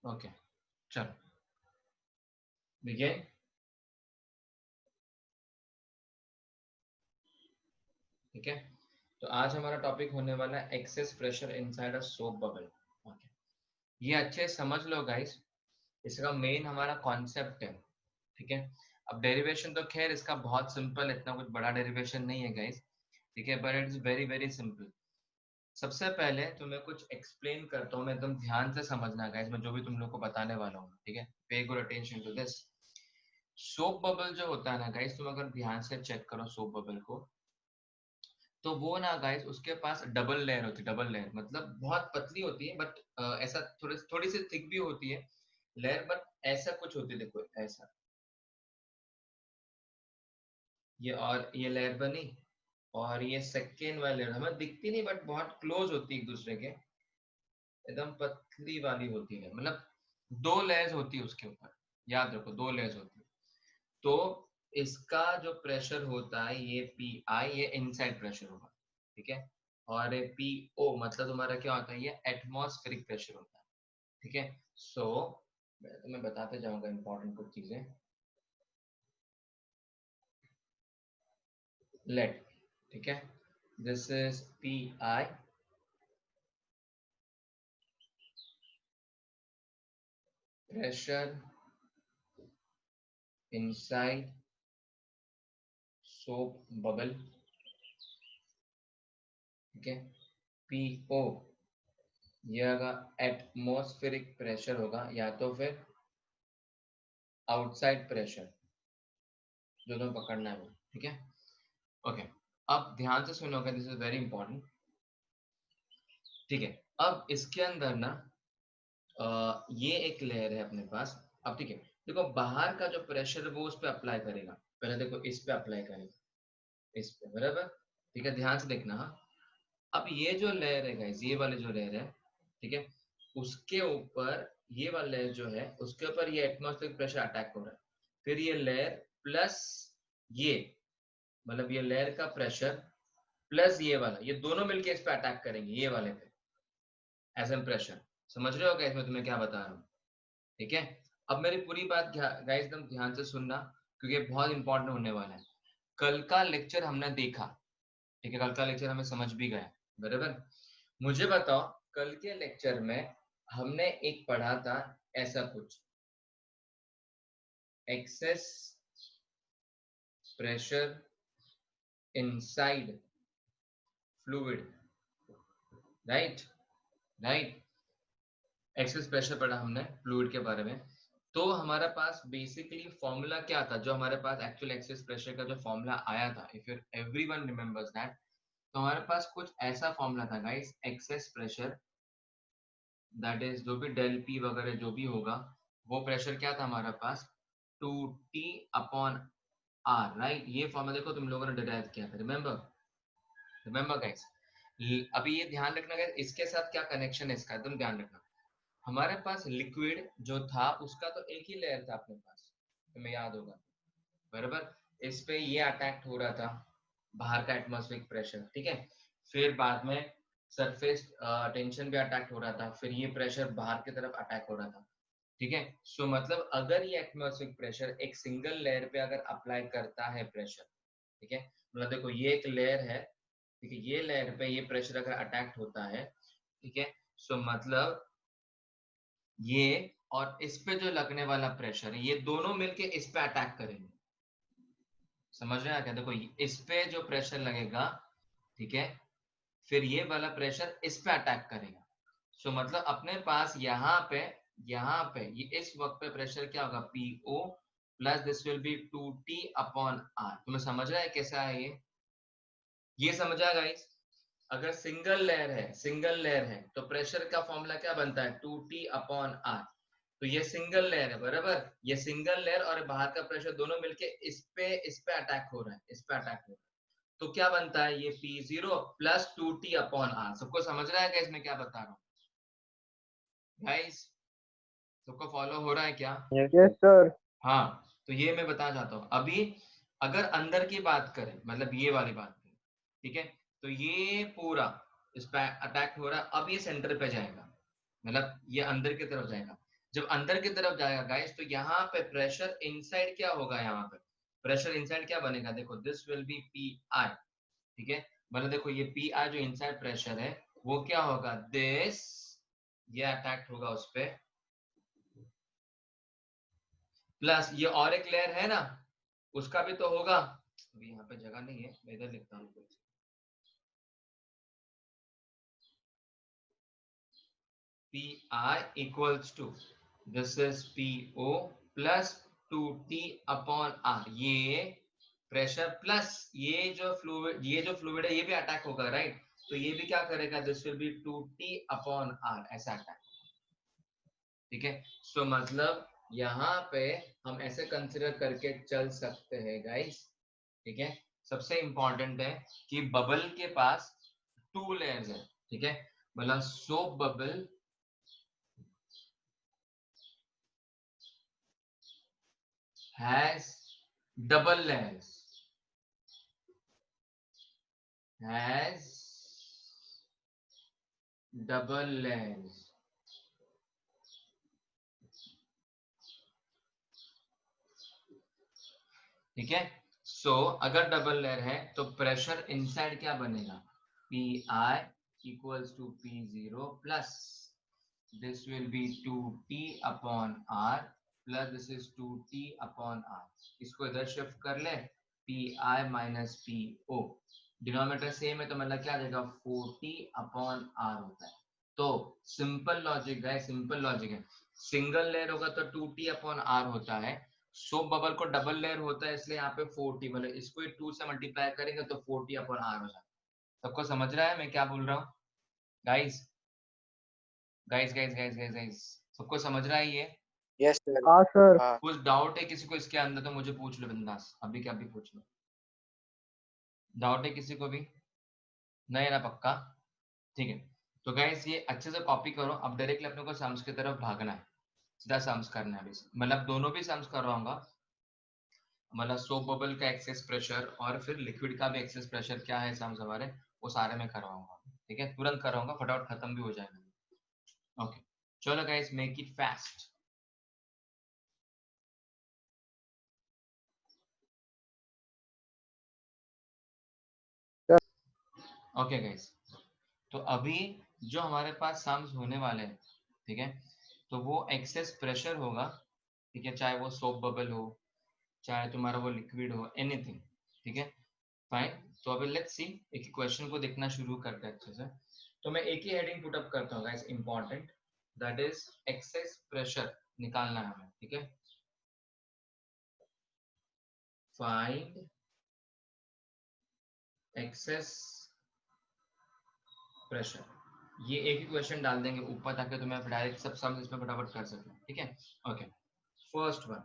Okay चलो begin. ठीक है, तो आज हमारा टॉपिक होने वाला है excess pressure inside a soap bubble. Okay, ये अच्छे से समझ लो गाइस, इसका मेन हमारा कॉन्सेप्ट है। ठीक है, अब डेरिवेशन तो खैर इसका बहुत सिंपल, इतना कुछ बड़ा डेरिवेशन नहीं है गाइस। ठीक है, but it is very very simple. सबसे पहले तो मैं कुछ एक्सप्लेन करता हूँ, मैं एकदम ध्यान से समझना गाइस, मैं जो भी तुम लोग को बताने वाला हूँ। ठीक है, pay good attention to this. Soap bubble जो होता है ना गाइस, तुम अगर ध्यान से चेक करो सोप बबल को, तो वो ना गाइस उसके पास डबल लेयर होती है। डबल लेयर मतलब बहुत पतली होती है, बट ऐसा थोड़ी सी थिक भी होती है लेयर, बट ऐसा कुछ होती है, देखो ऐसा। ये और ये लेयर बनी, और ये सेकेंड वाली लेयर हमें दिखती नहीं, बट बहुत क्लोज होती है एक दूसरे के, एकदम पतली वाली होती है। मतलब दो लेयर्स होती है उसके ऊपर, याद रखो दो लेयर्स होती है। तो इसका जो प्रेशर होता है ये पी आई, ये इनसाइड प्रेशर होगा। ठीक है, और पी ओ मतलब तुम्हारा क्या होता है, ये एटमॉस्फेरिक प्रेशर होता है। ठीक है, सो मैं तुम्हें बताते जाऊंगा इंपॉर्टेंट कुछ चीजें। लेट, ठीक है, this is P I, pressure inside soap bubble. ठीक है, पी ओ ये अगर एटमॉस्फेरिक प्रेशर होगा, या तो फिर आउटसाइड प्रेशर, दोनों पकड़ना है। ठीक है, ओके, अब ध्यान से सुनोगे, दिस इज वेरी इंपॉर्टेंट। ठीक है, अब इसके अंदर ना ये एक लेयर है अपने पास। अब ठीक है, देखो बाहर का जो प्रेशर है वो उस पर अप्लाई करेगा। पहले देखो इस पे अप्लाई करेगा, इस पे, बराबर। ठीक है, ध्यान से देखना। हाँ, अब ये जो लेयर है गाइस, ये वाली जो लेयर है, ठीक है, उसके ऊपर ये वाला लेयर जो है, उसके ऊपर ये एटमॉस्फेरिक प्रेशर अटैक हो रहा है। फिर ये लेयर प्लस ये, मतलब ये लेयर का प्रेशर प्लस ये वाला, ये दोनों मिलके इस पे अटैक करेंगे, ये वाले पे, एज एन प्रेशर। समझ रहे हो क्या इसमें तुम्हें क्या बता रहा हूँ? ठीक है, अब मेरी पूरी बात गाइस एकदम ध्यान से सुनना, क्योंकि बहुत इंपॉर्टेंट होने वाला है। कल का लेक्चर हमने देखा, ठीक है, कल का लेक्चर हमें समझ भी गया, बराबर। मुझे बताओ, कल के लेक्चर में हमने एक पढ़ा था ऐसा कुछ, excess pressure inside fluid, right? Right, excess pressure पढ़ा हमने फ्लूइड के बारे में। तो हमारे पास बेसिकली फॉर्मूला क्या था, जो हमारे पास एक्चुअल एक्सेस प्रेशर का जो फॉर्मूला आया था, इफ एवरीवन रिमेंबर्स दैट, तो हमारे पास कुछ ऐसा फॉर्मूला था guys, excess pressure, that is जो भी डेल पी वगैरह जो भी होगा, वो प्रेशर क्या था हमारे पास, 2T अपॉन आर, राइट? ये फॉर्मूला देखो तुम लोगों ने डिराइव किया था, रिमेंबर? रिमेंबर गाइस, अभी ये ध्यान रखना गाइस, इसके साथ क्या कनेक्शन है इसका, एकदम ध्यान रखना। हमारे पास लिक्विड जो था उसका तो एक ही लेयर था अपने पास, तुम्हें याद होगा, बराबर। इस पे ये अटैक हो रहा था, बाहर का एटमॉस्फेरिक प्रेशर, ठीक है। फिर बाद में सरफेस टेंशन भी अटैक हो रहा था, फिर ये प्रेशर बाहर की तरफ अटैक हो रहा था। ठीक है, सो मतलब अगर ये एटमॉस्फेरिक प्रेशर एक सिंगल लेयर पे अगर अप्लाई करता है प्रेशर, ठीक है, मतलब देखो ये एक लेयर है, ठीक है, ये लेयर पे ये प्रेशर अगर अटैक होता है, ठीक है, सो मतलब ये और इस पे जो लगने वाला प्रेशर है, ये दोनों मिलके इस पे अटैक करेंगे। समझ रहे हैं क्या? देखो इस पे जो प्रेशर लगेगा, ठीक है, फिर ये वाला प्रेशर इस पे अटैक करेगा। सो मतलब अपने पास यहाँ पे ये इस वक्त पे प्रेशर क्या होगा, P O plus this will be 2T upon R. तुम्हें समझ रहा है कैसा है ये समझा गाइस? अगर सिंगल लेयर है तो प्रेशर का फॉर्मूला क्या बनता है, 2T अपॉन आर। तो ये सिंगल लेयर है, बराबर, ये सिंगल लेयर और बाहर का प्रेशर दोनों मिलके इस पे अटैक हो रहा है, इस पे अटैक हो रहा है। तो क्या बनता है, ये P0 plus 2T upon are. सबको समझ रहा है क्या इसमें क्या बता रहा हूँ गाइस? सबको फॉलो हो रहा है क्या? Yes sir. हाँ, तो ये मैं बताना चाहता हूँ अभी। अगर अंदर की बात करें, मतलब ये वाली बात करें, ठीक है, तो ये पूरा इस पे अटैक हो रहा है, अब ये सेंटर पे जाएगा, मतलब ये अंदर की तरफ जाएगा। जब अंदर की तरफ जाएगा गाइस तो यहाँ पे प्रेशर इनसाइड क्या होगा, यहाँ पे प्रेशर इनसाइड क्या बनेगा, देखो this will B P I, ठीक है। मतलब देखो ये पी आई जो इनसाइड प्रेशर है वो क्या होगा, दिस, ये अटैक होगा उस पे, प्लस ये और एक लेयर है ना उसका भी तो होगा, अभी यहाँ पे जगह नहीं है मैं इधर लिखता हूँ, P I equals to this is P O plus 2t upon R, ये प्रेशर प्लस ये जो फ्लूइड है ये भी अटैक होगा, राइट। तो ये भी क्या करेगा, this will be 2t upon R, ऐसा अटैक, ठीक है। सो मतलब यहाँ पे हम ऐसे कंसिडर करके चल सकते हैं गाइस, ठीक है। सबसे इंपॉर्टेंट है कि बबल के पास 2 लेयर्स है, ठीक है। मतलब soap bubble has double layers, has double layers, ठीक है। सो अगर डबल लेयर है तो प्रेशर इनसाइड क्या बनेगा, P I equals to P zero plus this will be 2t upon R plus this is 2t upon R, इसको इधर shift कर ले, P I minus P O, denominator same है तो मतलब क्या आ जाएगा 4t अपॉन आर होता है। तो सिंपल लॉजिक है, सिंपल लॉजिक है, सिंगल लेयर होगा तो 2t अपॉन आर होता है, सोप बबल को डबल लेयर होता है इसलिए यहाँ पे 4t, मतलब इसको 2 से मल्टीप्लाई करेंगे तो 4t अपॉन आर हो जाता है। सबको समझ रहा है मैं क्या बोल रहा हूँ guys, guys guys guys guys guys, सबको समझ रहा है ये? Yes sir. हाँ सर। कुछ डाउट है किसी को इसके अंदर तो मुझे पूछ लो बिंदास, अभी क्या अभी पूछ लो, डाउट है किसी को भी, नहीं ना पक्का, ठीक है। तो गाइस ये अच्छे से कॉपी करो, अब डायरेक्टली अपने को सम्स की तरफ भागना है, सीधा सम्स करना है, मतलब दोनों भी सम्स करवाऊंगा, मतलब सोप बबल का एक्सेस प्रेशर और फिर लिक्विड का भी एक्सेस प्रेशर क्या है सम्स हमारे, वो सारे मैं करवाऊंगा, ठीक है, तुरंत कराऊंगा, फटाफट खत्म भी हो जाएगा। ओके चलो guys make it fast. Okay guys, तो अभी जो हमारे पास सम्स होने वाले हैं, ठीक है, तो वो एक्सेस प्रेशर होगा, ठीक है, चाहे वो सोप बबल हो, चाहे तुम्हारा वो लिक्विड हो, एनीथिंग, ठीक है, फाइन। तो अभी लेट्स सी, एक क्वेश्चन को देखना शुरू करते हैं अच्छे से। तो मैं एक ही हेडिंग पुट अप करता हूँ guys, important, that is excess pressure निकालना है हमें, ठीक है। फाइंड एक्सेस प्रेशर, ये एक ही क्वेश्चन डाल देंगे ऊपर ताकि तुम्हें डायरेक्ट सब सम्स इसमें फटाफट कर सके, ठीक है। ओके फर्स्ट वन,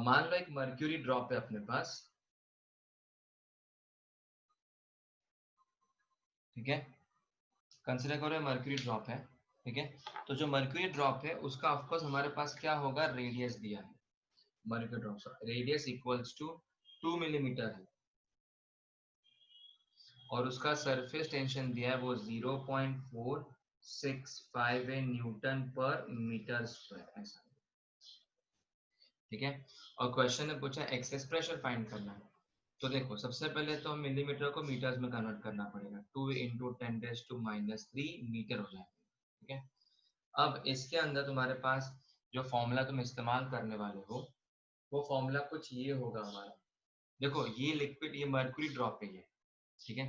मान लो एक मर्क्यूरी ड्रॉप है अपने पास, ठीक है, कंसिडर करो मर्क्यूरी ड्रॉप है, ठीक है। तो जो मर्क्यूरी ड्रॉप है उसका ऑफकोर्स हमारे पास क्या होगा, रेडियस दिया है, mercury drop radius equals to 2 millimetre है, और उसका सरफेस टेंशन दिया है वो 0.465 है न्यूटन पर मीटर स्क्वायर, ऐसा, ठीक है। और क्वेश्चन ने पूछा एक्सेस प्रेशर फाइंड करना है, तो देखो सबसे पहले तो हम मिलीमीटर को मीटर्स में कन्वर्ट करना पड़ेगा, 2 इंटू 10⁻³ मीटर हो जाएगा, ठीक है। अब इसके अंदर तुम्हारे पास जो फॉर्मूला तुम इस्तेमाल करने वाले हो वो फॉर्मूला कुछ ये होगा हमारा, देखो ये लिक्विड, ये मर्क्यूरी ड्रॉप है ये, ठीक है।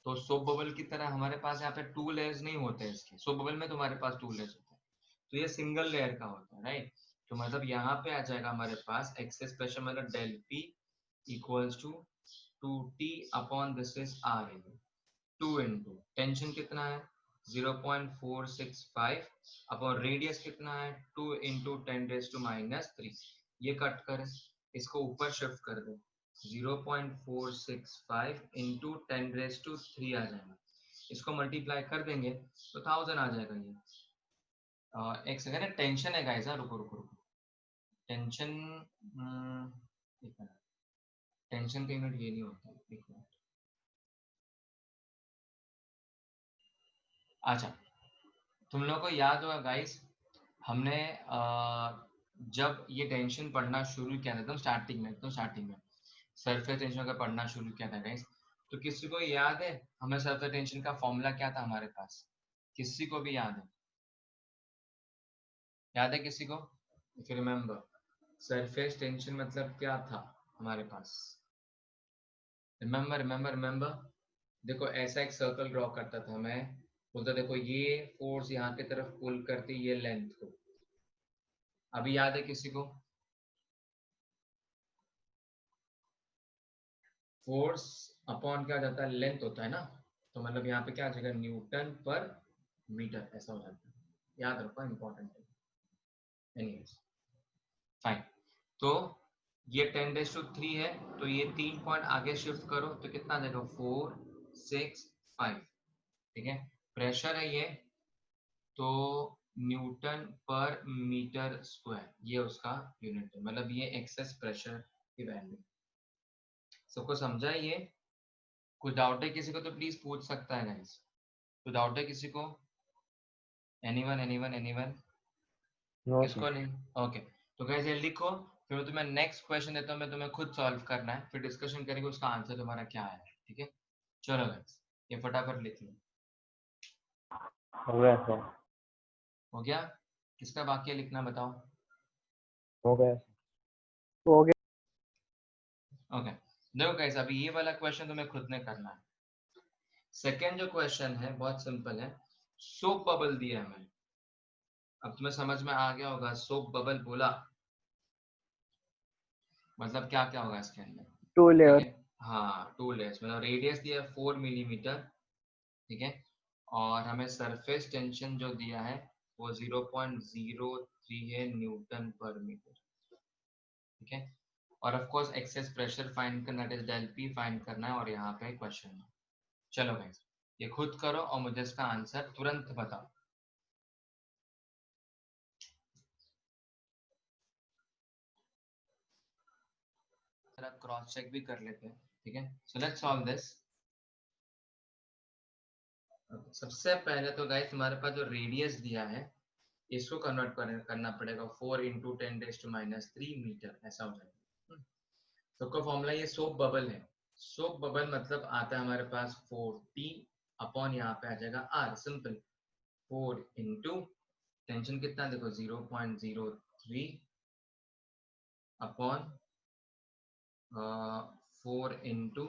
तो सोप बबल की तरह हमारे पास यहाँ पे 2 लेयर्स नहीं होते हैं इसके, सोप बबल में तुम्हारे पास 2 लेयर्स होते हैं, तो ये सिंगल लेयर का होता है, राइट। तो मतलब यहाँ पे आ जाएगा हमारे पास एक्सेस प्रेशर, मतलब del P equals to 2t upon this is R, 2 into tension कितना है 0.465 अपॉन रेडियस कितना है 2 इंटू 10⁻³ ये कट करें, इसको ऊपर शिफ्ट कर दो, 0.465 इंटू 10⁻³ आ जाएगा, इसको मल्टीप्लाई कर देंगे तो 1000 आ जाएगा ये। एक सेकंड, टेंशन है गाइस, रुको रुको रुको, टेंशन, एक मिनट, टेंशन का यूनिट ये नहीं होता, एक मिनट, अच्छा तुम लोगों को याद होगा गाइस, हमने जब ये टेंशन पढ़ना शुरू किया था एकदम स्टार्टिंग में सरफेस टेंशन का पढ़ना शुरू किया था गाइस, तो किसी को याद है हमें सरफेस टेंशन का फॉर्मूला क्या था हमारे पास? किसी को भी याद है? याद है किसी को? If you remember, surface tension मतलब क्या था हमारे पास? रिमेम्बर। देखो ऐसा एक सर्कल ड्रॉ करता था मैं, बोलता देखो ये फोर्स यहाँ की तरफ पुल करती ये लेंथ को। अभी याद है किसी को? फोर्स अपॉन क्या हो जाता है? लेंथ होता है ना। तो मतलब यहाँ पे क्या आ जाएगा? न्यूटन पर मीटर ऐसा हो जाता है। याद रखो, इंपॉर्टेंट है। Anyways fine. तो ये 10⁻³ है, तो ये 3 पॉइंट आगे शिफ्ट करो तो कितना आ जाएगा? 4 6 5। ठीक है, प्रेशर है ये, तो न्यूटन पर मीटर स्क्वायर ये उसका यूनिट है, मतलब ये एक्सेस प्रेशर की वैल्यू। सबको समझा है ये? कुछ डाउट है किसी को तो प्लीज पूछ सकता है गाइस। कुछ डाउट है किसी को? एनीवन? नो किसको नहीं? ओके, तो गाइस ये लिखो, फिर मैं तुम्हें नेक्स्ट क्वेश्चन देता हूँ, मैं तुम्हें खुद सॉल्व करना है, फिर डिस्कशन करेंगे उसका आंसर तुम्हारा क्या है। ठीक है, चलो गाइस ये फटाफट लिख लो। हो गया सर। हो गया? किसका बाकी है लिखना बताओ? हो गया हो गया। ओके, देखो गाइस अभी ये वाला क्वेश्चन तुम्हें खुद ने करना है। सेकेंड जो क्वेश्चन है बहुत सिंपल है, सोप बबल दिया है हमें। अब तुम्हें समझ में आ गया होगा, सोप बबल बोला मतलब क्या क्या होगा इसके अंदर। 2 ठीक लेयर। है, हाँ 2 लेयर्स, मतलब रेडियस दिया है 4 मिलीमीटर। ठीक है, और हमें सरफेस टेंशन जो दिया है वो 0.03 है न्यूटन पर मीटर। ठीक है, और of course excess pressure find करना, that is del P find करना है, और यहाँ पे क्वेश्चन है। चलो गाइस ये खुद करो और मुझे इसका आंसर तुरंत बताओ। क्रॉस चेक भी कर लेते हैं। ठीक है, सो लेट्स सॉल्व दिस। सबसे पहले तो गाइस हमारे पास जो रेडियस दिया है इसको कन्वर्ट करना पड़ेगा, 4 × 10⁻³ मीटर ऐसा हो जाएगा। सबका फॉर्मूला ये सोप बबल है। सोप बबल मतलब आता है हमारे पास 4T अपॉन यहाँ पे आ जाएगा R, सिंपल। 4 इंटू टेंशन कितना देखो 0.03 अपॉन 4 इंटू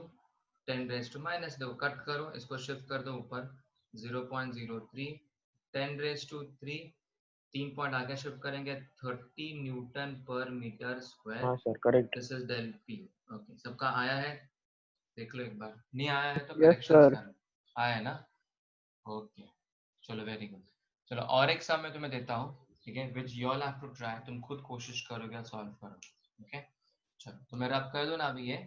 10⁻⁻, देखो कट करो इसको, शिफ्ट कर दो ऊपर, 0.03 10⁻³ 3 पॉइंट आगे शिफ्ट करेंगे 30 न्यूटन पर मीटर स्क्वायर। हाँ sir, correct. This is del P. Okay, सबका आया है? देख लो एक बार, नहीं आया है तो यस करेक्शंस सर। कर। आया है ना? ओके, चलो वेरी गुड। चलो और एक सम मैं तुम्हें देता हूँ, ठीक है, which you all have to try, तुम खुद कोशिश करोगे सॉल्व करो। ओके, चलो तो मैं रब कर दो ना अभी ये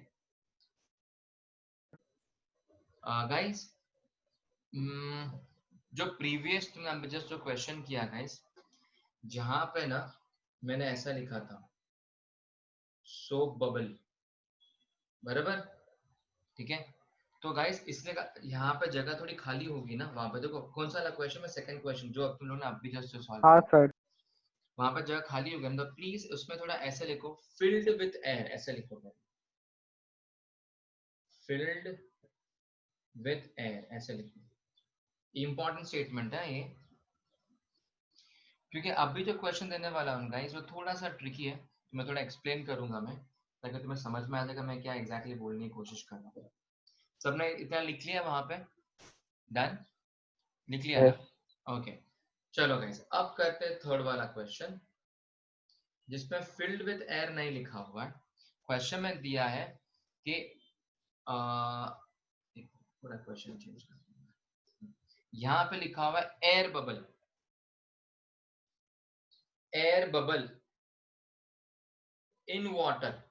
गाइस। जो प्रीवियस तुमने अभी जस्ट जो क्वेश्चन किया गाइस, जहां पे ना मैंने ऐसा लिखा था सोप बबल, बराबर? ठीक है, तो गाइस इसलिए यहाँ पे जगह थोड़ी खाली होगी ना, वहां पे देखो कौन सा वाला क्वेश्चन में, सेकंड क्वेश्चन जो अब तुम लोगों ने अभी जस्ट सॉल्व हाँ किया, सर। वहां पर जगह खाली होगी ना, तो प्लीज उसमें थोड़ा ऐसे लिखो, फिल्ड विथ एयर ऐसे लिखो, फिल्ड विथ एयर ऐसे लिखो। इंपॉर्टेंट स्टेटमेंट है ये, क्योंकि अभी जो क्वेश्चन देने वाला हूँ गाइस वो थोड़ा सा ट्रिकी है, तो मैं थोड़ा एक्सप्लेन करूंगा मैं, ताकि तुम्हें समझ में आ जाएगा मैं क्या एग्जैक्टली बोलने की कोशिश कर रहा हूँ। सबने इतना लिख लिया वहां पे? डन, लिख लिया ना? यस। ओके, चलो गाइस अब करते हैं थर्ड वाला क्वेश्चन, जिसमें फिल्ड विथ एयर नहीं लिखा हुआ है। क्वेश्चन में दिया है कि पूरा क्वेश्चन चेंज कर, यहाँ पे लिखा हुआ है air bubble, air bubble in water.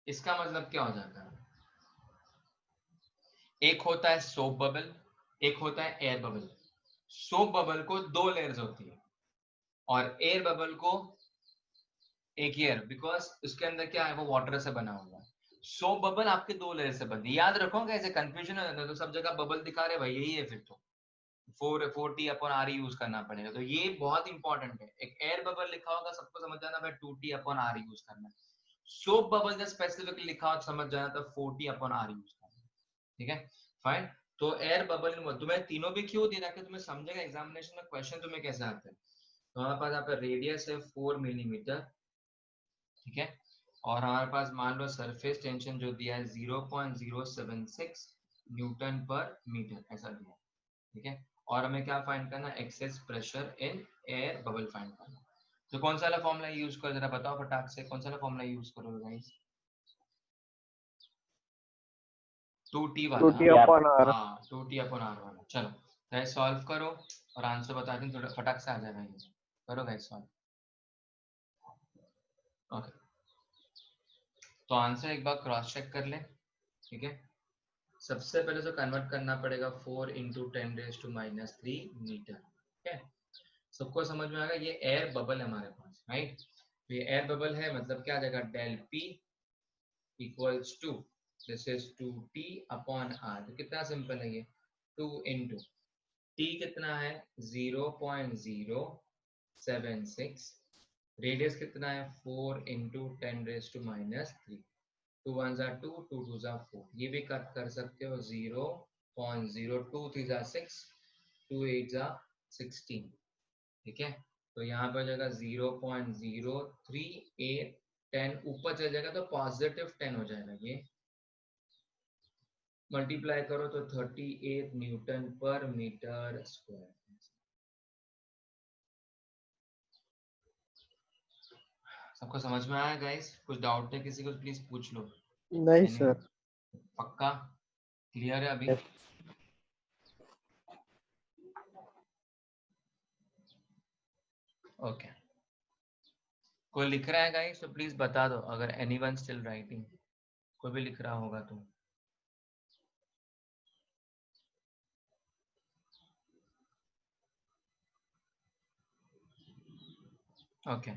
इसका मतलब क्या हो जाता है? एक होता है सोप बबल, एक होता है एयर बबल। सोप बबल को 2 लेयर्स होती है और एयर बबल को एक ईयर, बिकॉज उसके अंदर क्या है वो वाटर से बना हुआ है। सोप बबल आपके 2 लेयर से बनती है, याद रखो, ऐसे कंफ्यूजन हो जाता है तो सब जगह बबल दिखा रहे भाई, यही है फिर तो। 4T अपॉन आर यूज करना पड़ेगा। तो ये बहुत इंपॉर्टेंट है। एक एयर बबल लिखा होगा सबको समझ जाना भाई 2T अपॉन आर यूज करना है। सोप बबल जब स्पेसिफिकली लिखा हो समझ जाना तो 4T अपॉन आर यूज करना है। ठीक है फाइन। तो एयर बबल तुम्हें तीनों भी क्यों दे रखा है तुम्हें समझेगा एग्जामिनेशन में क्वेश्चन तुम्हें कैसे आते हैं। तो हमारे पास यहाँ पे रेडियस है 4 मिलीमीटर, ठीक है, और हमारे पास मान लो सरफेस टेंशन जो दिया है 0.076 न्यूटन पर मीटर ऐसा दिया है, ठीक है, और हमें क्या फाइंड करना, excess pressure in air bubble find करना। तो कौन सा वाला फॉर्मूला यूज करो जरा बताओ फटाक से, कौन सा वाला फॉर्मूला यूज करोगे गाइस? 2T वाला, 2T अपॉन आर। हाँ 2T अपॉन आर वाला। चलो गाइस सॉल्व करो और आंसर बता दें, थोड़ा फटाक से आ जाएगा ये। करो गाइस सॉल्व। ओके तो आंसर एक बार क्रॉस चेक कर ले, ठीक है। सबसे पहले तो कन्वर्ट करना पड़ेगा 4 इंटू 10⁻³ मीटर, ठीक है। सबको समझ में आएगा ये एयर बबल है हमारे पास, राइट। तो ये एयर बबल है मतलब क्या आ जाएगा, del P equals to this is 2T upon R. तो कितना सिंपल है ये, 2 इंटू टी कितना है 0.076, रेडियस कितना है 4 इंटू 10⁻³, 2 1 जा 2, 2 2 जा 4, ये भी कट कर सकते हो 0.02 3 जा 6, 2 8 जा 16, ठीक है। तो यहाँ पर जाएगा 0.038 10 ऊपर चल जाएगा तो पॉजिटिव 10 हो जाएगा, ये मल्टीप्लाई करो तो 38 न्यूटन पर मीटर स्क्वायर। सबको समझ में आया गाइस? कुछ डाउट है किसी को प्लीज पूछ लो। नहीं सर। पक्का क्लियर है अभी? Yes. ओके कोई लिख रहा है गाइस तो प्लीज बता दो, अगर एनीवन स्टिल राइटिंग, कोई भी लिख रहा होगा तो। ओके